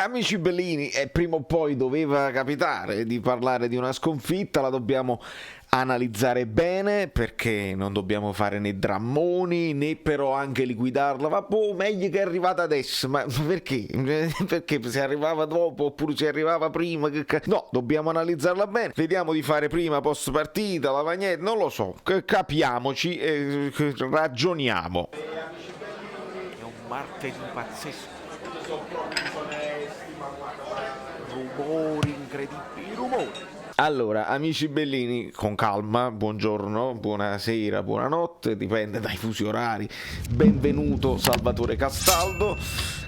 Amici bellini, prima o poi doveva capitare di parlare di una sconfitta, la dobbiamo analizzare bene perché non dobbiamo fare né drammoni né però anche liquidarla. Ma meglio che è arrivata adesso, ma perché? Perché se arrivava dopo oppure se arrivava prima? No, dobbiamo analizzarla bene, vediamo di fare prima post partita, lavagnetta, non lo so, capiamoci, ragioniamo. È un martedì pazzesco. Rumori incredibili, rumori. Allora, amici bellini, con calma, buongiorno, buonasera, buonanotte, dipende dai fusi orari. Benvenuto Salvatore Castaldo,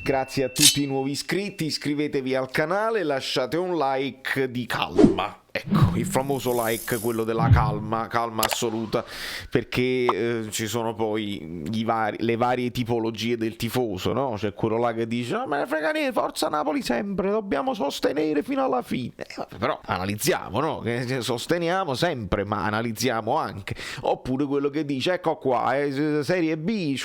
grazie a tutti i nuovi iscritti, iscrivetevi al canale, lasciate un like di calma. Ecco, il famoso like, quello della calma assoluta, perché ci sono poi le varie tipologie del tifoso, no? C'è quello là che dice, no, me ne frega niente, forza Napoli sempre, dobbiamo sostenere fino alla fine. Però analizziamo, no? Che sosteniamo sempre, ma analizziamo anche. Oppure quello che dice, ecco qua, Serie B,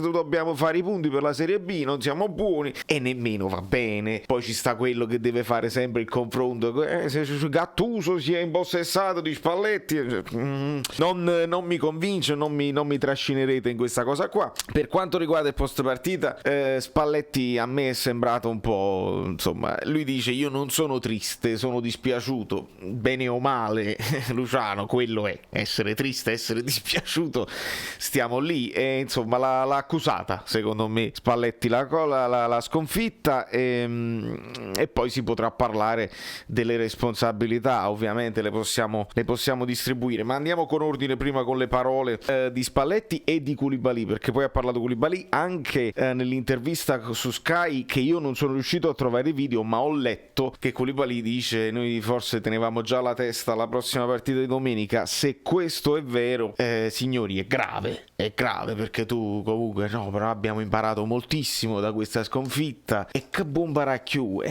dobbiamo fare i punti per la Serie B, non siamo buoni, e nemmeno va bene. Poi ci sta quello che deve fare sempre il confronto, se Gattuso si è impossessato di Spalletti, non mi convince, non mi trascinerete in questa cosa qua. Per quanto riguarda il post partita, Spalletti a me è sembrato un po', insomma, lui dice io non sono triste, sono dispiaciuto, bene o male Luciano, quello è, essere triste, essere dispiaciuto, stiamo lì, e insomma l'ha accusata secondo me Spalletti la sconfitta, e poi si potrà parlare delle responsabilità, ovviamente le possiamo distribuire, ma andiamo con ordine prima con le parole di Spalletti e di Koulibaly, perché poi ha parlato Koulibaly anche nell'intervista su Sky, che io non sono riuscito a trovare i video, ma ho letto che Koulibaly dice noi forse tenevamo già la testa alla prossima partita di domenica. Se questo è vero, signori, è grave perché tu comunque no, però abbiamo imparato moltissimo da questa sconfitta, e che bombaracchiù,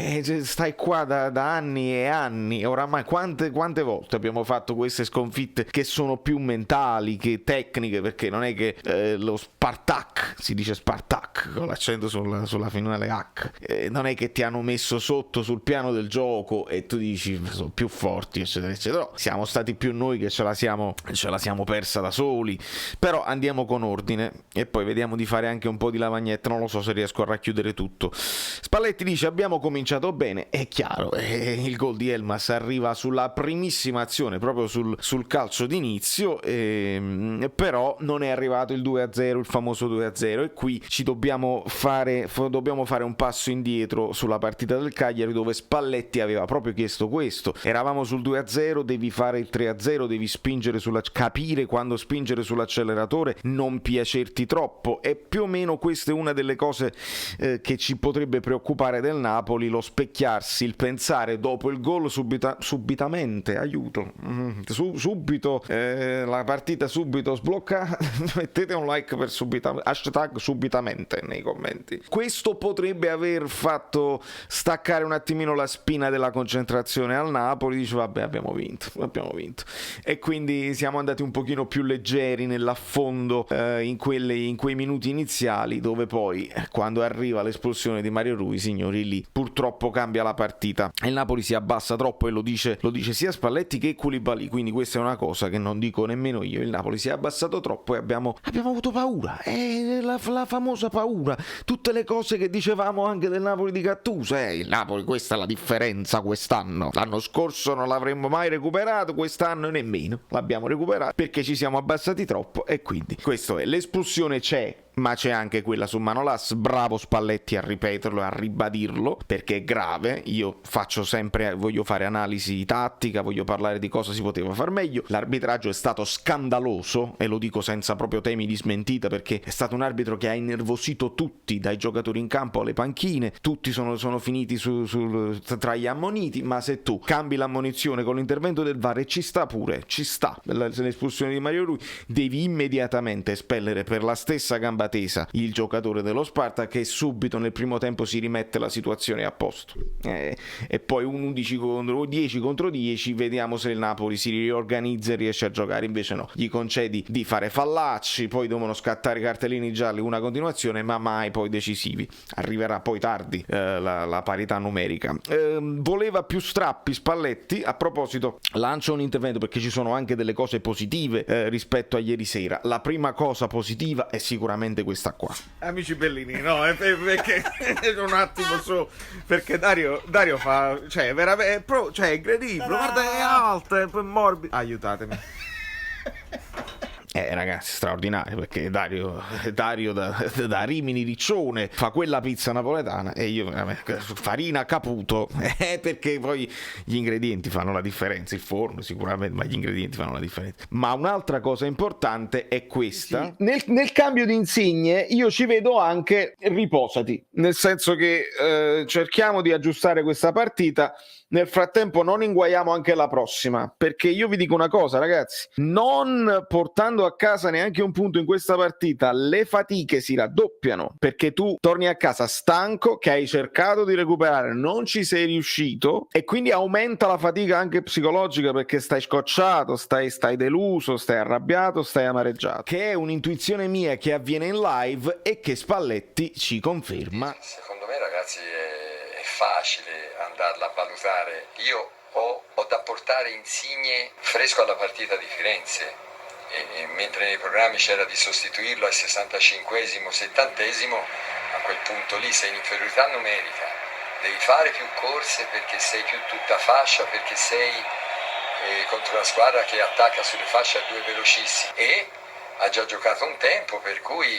stai qua da anni e anni, oramai quante volte abbiamo fatto queste sconfitte che sono più mentali che tecniche, perché non è che lo Spartak, si dice Spartak con l'accento sulla finale H, non è che ti hanno messo sotto sul piano del gioco e tu dici sono più forti eccetera eccetera, no, siamo stati più noi che ce la siamo persa da soli. Però andiamo con ordine e poi vediamo di fare anche un po' di lavagnetta, non lo so se riesco a racchiudere tutto. Spalletti dice abbiamo cominciato bene, è chiaro, il gol di Elmas arriva sulla primissima azione, proprio sul calcio d'inizio, però non è arrivato il 2-0, il famoso 2-0, e qui ci dobbiamo fare un passo indietro sulla partita del Cagliari, dove Spalletti aveva proprio chiesto questo: eravamo sul 2-0, devi fare il 3-0, devi capire quando spingere sull'acceleratore, non piacerti troppo, e più o meno questa è una delle cose che ci potrebbe preoccupare del Napoli, lo specchiarsi, il pensare dopo il gol subitamente, aiuto, subito la partita subito sblocca. Mettete un like per hashtag subitamente nei commenti. Questo potrebbe aver fatto staccare un attimino la spina della concentrazione al Napoli, dice vabbè abbiamo vinto, e quindi siamo andati un pochino più leggeri nell'affondo in quei minuti iniziali, dove poi quando arriva l'espulsione di Mario Rui, signori, lì purtroppo cambia la partita, il Napoli si abbassa troppo, e lo dice sia Spalletti che Koulibaly, quindi questa è una cosa che non dico nemmeno io. Il Napoli si è abbassato troppo e abbiamo avuto paura, la famosa paura, tutte le cose che dicevamo anche del Napoli di Gattuso. Il Napoli, questa è la differenza quest'anno, l'anno scorso non l'avremmo mai recuperato, quest'anno nemmeno l'abbiamo recuperato perché ci siamo abbassati troppo, e quindi questo è, l'espulsione c'è, ma c'è anche quella su Manolas. Bravo Spalletti a ripeterlo e a ribadirlo, perché è grave. Io voglio fare analisi tattica, voglio parlare di cosa si poteva far meglio. L'arbitraggio è stato scandaloso, e lo dico senza proprio temi di smentita, perché è stato un arbitro che ha innervosito tutti, dai giocatori in campo alle panchine, tutti sono finiti tra gli ammoniti. Ma se tu cambi l'ammonizione con l'intervento del VAR, e ci sta l'espulsione di Mario Rui, devi immediatamente espellere per la stessa gamba gamba tesa il giocatore dello Sparta, che subito nel primo tempo si rimette la situazione a posto, e poi un 11 contro 10, vediamo se il Napoli si riorganizza e riesce a giocare. Invece no, gli concedi di fare fallacci, poi devono scattare i cartellini gialli, una continuazione, ma mai poi decisivi. Arriverà poi tardi la parità numerica. Voleva più strappi Spalletti. A proposito, lancio un intervento perché ci sono anche delle cose positive rispetto a ieri sera. La prima cosa positiva è sicuramente questa qua. Amici bellini, no, perché un attimo su, perché Dario fa, cioè veramente, cioè è incredibile, guarda, è alta, è morbida, aiutatemi. Ragazzi, straordinario, perché Dario da Rimini Riccione fa quella pizza napoletana e io farina Caputo, perché poi gli ingredienti fanno la differenza, il forno sicuramente, ma gli ingredienti fanno la differenza. Ma un'altra cosa importante è questa: sì, nel cambio di insigne io ci vedo anche riposati, nel senso che cerchiamo di aggiustare questa partita. Nel frattempo non inguaiamo anche la prossima, perché io vi dico una cosa, ragazzi, non portando a casa neanche un punto in questa partita, le fatiche si raddoppiano, perché tu torni a casa stanco, che hai cercato di recuperare, non ci sei riuscito, e quindi aumenta la fatica anche psicologica, perché stai scocciato, stai deluso, stai arrabbiato, stai amareggiato, che è un'intuizione mia che avviene in live e che Spalletti ci conferma. Secondo me, ragazzi, è facile andarla a valutare. Io ho da portare Insigne fresco alla partita di Firenze, e mentre nei programmi c'era di sostituirlo al 65esimo, 70esimo, a quel punto lì sei in inferiorità numerica, devi fare più corse perché sei più tutta fascia, perché sei contro una squadra che attacca sulle fasce a due velocissimi, e ha già giocato un tempo, per cui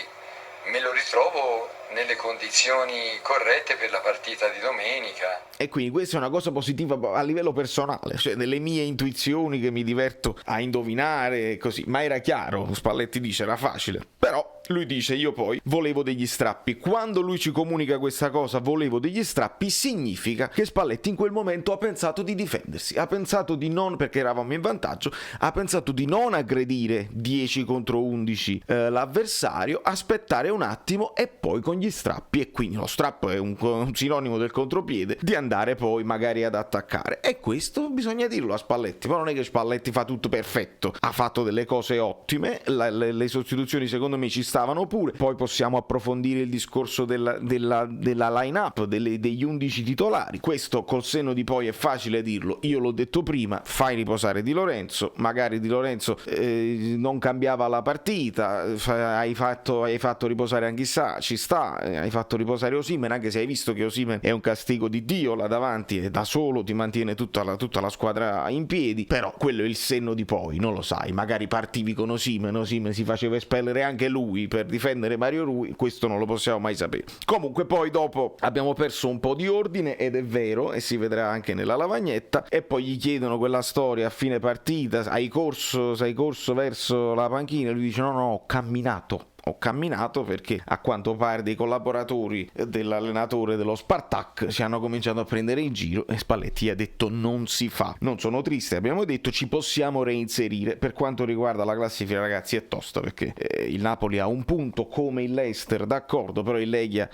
me lo ritrovo nelle condizioni corrette per la partita di domenica. E quindi questa è una cosa positiva a livello personale, cioè delle mie intuizioni che mi diverto a indovinare così. Ma era chiaro, Spalletti dice era facile, però lui dice io poi volevo degli strappi. Quando lui ci comunica questa cosa, volevo degli strappi, significa che Spalletti in quel momento ha pensato di difendersi, ha pensato di non, perché eravamo in vantaggio, ha pensato di non aggredire 10 contro 11 l'avversario, aspettare un attimo e poi con gli strappi, e quindi lo strappo è un sinonimo del contropiede, di andare poi magari ad attaccare. E questo bisogna dirlo a Spalletti. Ma non è che Spalletti fa tutto perfetto, ha fatto delle cose ottime, le sostituzioni secondo me ci stavano pure. Poi possiamo approfondire il discorso della line-up, degli 11 titolari. Questo col senno di poi è facile dirlo, io l'ho detto prima, fai riposare Di Lorenzo, magari Di Lorenzo non cambiava la partita, hai fatto riposare Anghissà, ci sta, hai fatto riposare Osimhen, anche se hai visto che Osimhen è un castigo di Dio là davanti e da solo ti mantiene tutta la squadra in piedi, però quello è il senno di poi, non lo sai, magari partivi con Osimhen si faceva espellere anche lui per difendere Mario Rui, questo non lo possiamo mai sapere. Comunque poi dopo abbiamo perso un po' di ordine, ed è vero, e si vedrà anche nella lavagnetta, e poi gli chiedono quella storia a fine partita, sei corso verso la panchina, e lui dice no, ho camminato perché a quanto pare dei collaboratori dell'allenatore dello Spartak ci hanno cominciato a prendere in giro, e Spalletti ha detto non si fa. Non sono triste, abbiamo detto ci possiamo reinserire. Per quanto riguarda la classifica, ragazzi, è tosta, perché il Napoli ha un punto come il Leicester, d'accordo, però il Legia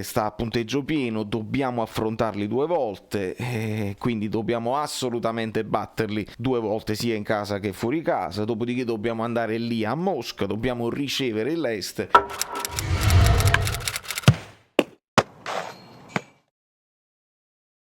sta a punteggio pieno, dobbiamo affrontarli 2 volte, quindi dobbiamo assolutamente batterli 2 volte sia in casa che fuori casa, dopodiché dobbiamo andare lì a Mosca, dobbiamo ricevere il Leicester.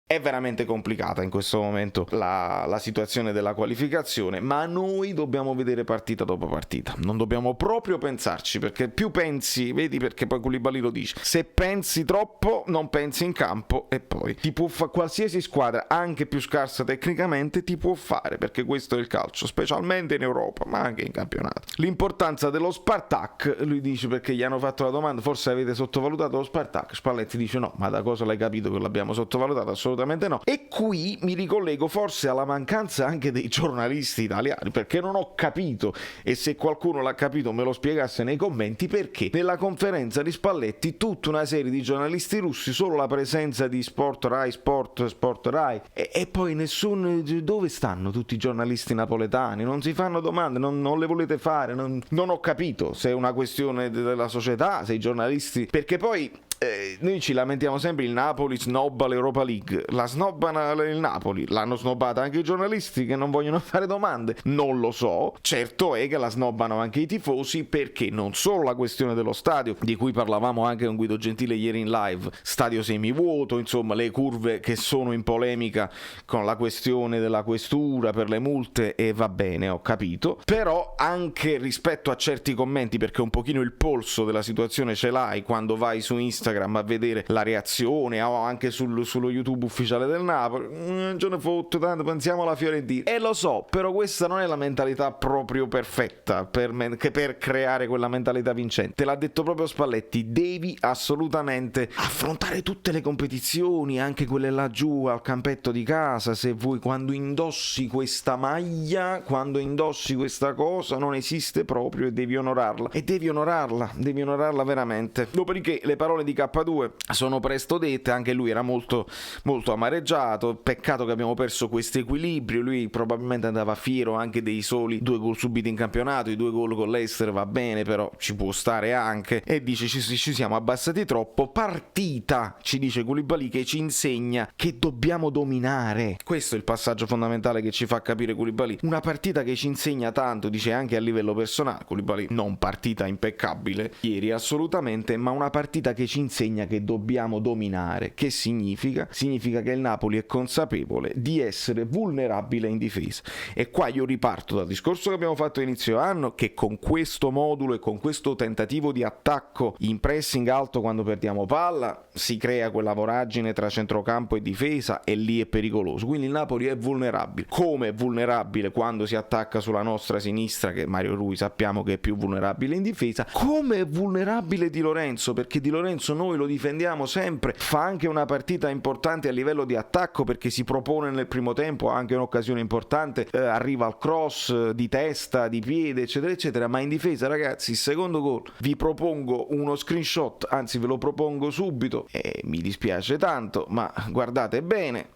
È veramente complicata in questo momento la situazione della qualificazione, ma noi dobbiamo vedere partita dopo partita, non dobbiamo proprio pensarci, perché più pensi, vedi, perché poi Koulibaly lo dice, se pensi troppo non pensi in campo, e poi ti può qualsiasi squadra, anche più scarsa tecnicamente, ti può fare, perché questo è il calcio, specialmente in Europa, ma anche in campionato. L'importanza dello Spartak, lui dice, perché gli hanno fatto la domanda, forse avete sottovalutato lo Spartak, Spalletti dice no, ma da cosa l'hai capito che l'abbiamo sottovalutato? Assolutamente assolutamente no. E qui mi ricollego forse alla mancanza anche dei giornalisti italiani, perché non ho capito, e se qualcuno l'ha capito me lo spiegasse nei commenti, perché nella conferenza di Spalletti tutta una serie di giornalisti russi, solo la presenza di Sport Rai, Sport Rai, e poi nessuno. Dove stanno tutti i giornalisti napoletani? Non si fanno domande, non le volete fare, non ho capito se è una questione della società, se i giornalisti, perché poi noi ci lamentiamo sempre, il Napoli snobba l'Europa League, la snobbano il Napoli, l'hanno snobbata anche i giornalisti che non vogliono fare domande, non lo so. Certo è che la snobbano anche i tifosi, perché non solo la questione dello stadio, di cui parlavamo anche con Guido Gentile ieri in live, stadio semivuoto, insomma le curve che sono in polemica con la questione della questura per le multe, e va bene, ho capito, però anche rispetto a certi commenti, perché un pochino il polso della situazione ce l'hai quando vai su Instagram a vedere la reazione, o anche sullo YouTube ufficiale del Napoli, non ce ne fotte tanto, pensiamo alla Fiorentina, e lo so, però questa non è la mentalità proprio perfetta per creare quella mentalità vincente. Te l'ha detto proprio Spalletti, devi assolutamente affrontare tutte le competizioni, anche quelle laggiù al campetto di casa, se vuoi. Quando indossi questa maglia, quando indossi questa cosa, non esiste proprio, e devi onorarla veramente. Dopodiché le parole di K2 sono presto dette, anche lui era molto molto amareggiato, peccato che abbiamo perso questo equilibrio, lui probabilmente andava fiero anche dei soli 2 gol subiti in campionato, i 2 gol con l'Ester va bene, però ci può stare anche, e dice ci siamo abbassati troppo. Partita, ci dice Koulibaly, che ci insegna che dobbiamo dominare, questo è il passaggio fondamentale che ci fa capire Koulibaly, una partita che ci insegna tanto, dice anche a livello personale. Koulibaly non partita impeccabile ieri assolutamente, ma una partita che ci insegna che dobbiamo dominare. Che significa? Significa che il Napoli è consapevole di essere vulnerabile in difesa, e qua io riparto dal discorso che abbiamo fatto a inizio anno, che con questo modulo e con questo tentativo di attacco in pressing alto quando perdiamo palla si crea quella voragine tra centrocampo e difesa, e lì è pericoloso. Quindi il Napoli è vulnerabile, come è vulnerabile quando si attacca sulla nostra sinistra, che Mario Rui sappiamo che è più vulnerabile in difesa, come è vulnerabile Di Lorenzo, perché Di Lorenzo noi lo difendiamo sempre, fa anche una partita importante a livello di attacco, perché si propone nel primo tempo, ha anche un'occasione importante, arriva al cross di testa, di piede, eccetera eccetera, ma in difesa, ragazzi, il secondo gol, vi propongo uno screenshot, anzi ve lo propongo subito, e mi dispiace tanto, ma guardate bene,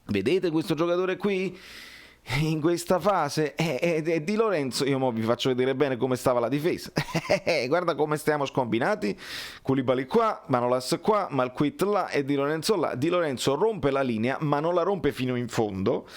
vedete questo giocatore qui? In questa fase è Di Lorenzo. Io mo vi faccio vedere bene come stava la difesa. Guarda come stiamo scombinati. Koulibaly qua, Manolas qua, Malquit là e Di Lorenzo là. Di Lorenzo rompe la linea, ma non la rompe fino in fondo,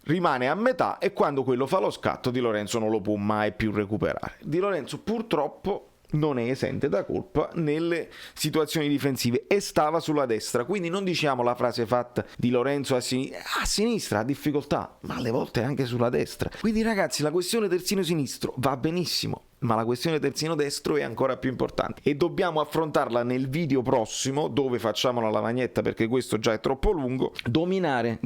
rimane a metà, e quando quello fa lo scatto Di Lorenzo non lo può mai più recuperare. Di Lorenzo purtroppo non è esente da colpa nelle situazioni difensive, e stava sulla destra, quindi non diciamo la frase fatta Di Lorenzo a sinistra ha difficoltà, ma alle volte anche sulla destra. Quindi ragazzi, la questione terzino sinistro va benissimo, ma la questione terzino destro è ancora più importante, e dobbiamo affrontarla nel video prossimo, dove facciamo la lavagnetta, perché questo già è troppo lungo. Dominare,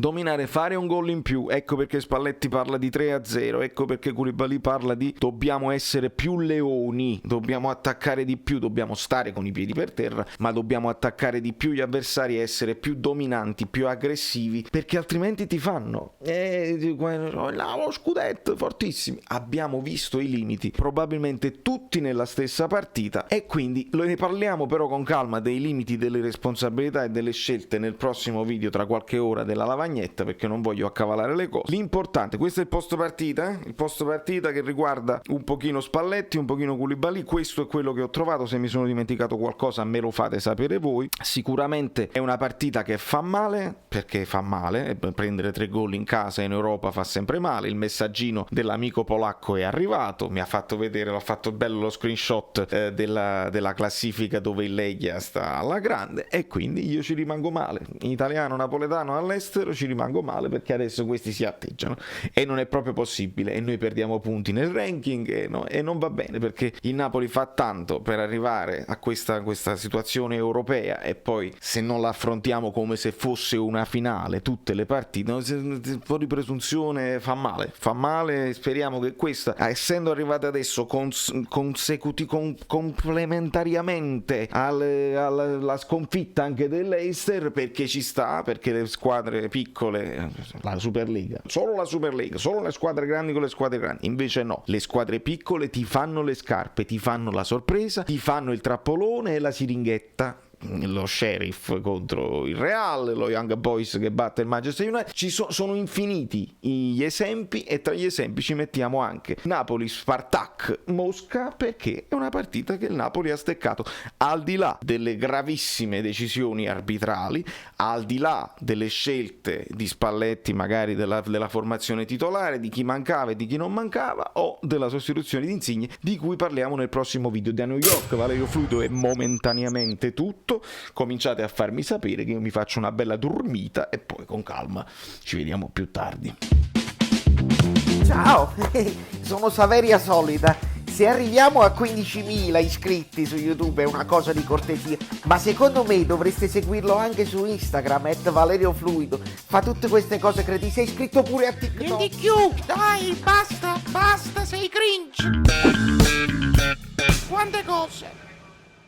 fare un gol in più. Ecco perché Spalletti parla di 3-0, ecco perché Koulibaly parla di dobbiamo essere più leoni, dobbiamo attaccare di più, dobbiamo stare con i piedi per terra, ma dobbiamo attaccare di più gli avversari, essere più dominanti, più aggressivi, perché altrimenti ti fanno lo scudetto fortissimi. Abbiamo visto i limiti, probabilmente tutti nella stessa partita, e quindi ne parliamo però con calma dei limiti, delle responsabilità e delle scelte nel prossimo video tra qualche ora della lavagnetta, perché non voglio accavalare le cose. L'importante, questo è il post partita, il post partita che riguarda un pochino Spalletti, un pochino Koulibaly. Questo è quello che ho trovato, se mi sono dimenticato qualcosa me lo fate sapere voi. Sicuramente è una partita che fa male, perché fa male, e prendere 3 gol in casa in Europa fa sempre male. Il messaggino dell'amico polacco è arrivato, mi ha fatto vedere, l'ho fatto bello lo screenshot della classifica dove il Legia sta alla grande, e quindi io ci rimango male, in italiano, napoletano, all'estero ci rimango male, perché adesso questi si atteggiano e non è proprio possibile, e noi perdiamo punti nel ranking e non va bene, perché il Napoli fa tanto per arrivare a questa situazione europea, e poi se non la affrontiamo come se fosse una finale tutte le partite, un po' di presunzione fa male. Speriamo che questa, essendo arrivata adesso con complementariamente alla sconfitta anche dell'Leicester, perché ci sta, perché le squadre piccole, la Superlega, solo le squadre grandi con le squadre grandi, invece no, le squadre piccole ti fanno le scarpe, ti fanno la sorpresa, ti fanno il trappolone e la siringhetta. Lo Sheriff contro il Real, lo Young Boys che batte il Manchester United, sono infiniti gli esempi, e tra gli esempi ci mettiamo anche Napoli-Spartak Mosca, perché è una partita che il Napoli ha steccato, al di là delle gravissime decisioni arbitrali, al di là delle scelte di Spalletti magari della formazione titolare, di chi mancava e di chi non mancava, o della sostituzione di Insigne, di cui parliamo nel prossimo video. Da New York, Valerio Fluido è momentaneamente tutto. Cominciate a farmi sapere che io mi faccio una bella dormita e poi con calma ci vediamo più tardi. Ciao, sono Saveria Solida. Se arriviamo a 15.000 iscritti su YouTube è una cosa di cortesia, ma secondo me dovreste seguirlo anche su Instagram, @ValerioFluido. Fa tutte queste cose, credi? Sei iscritto pure a TikTok? Niente più, dai, basta, sei cringe. Quante cose.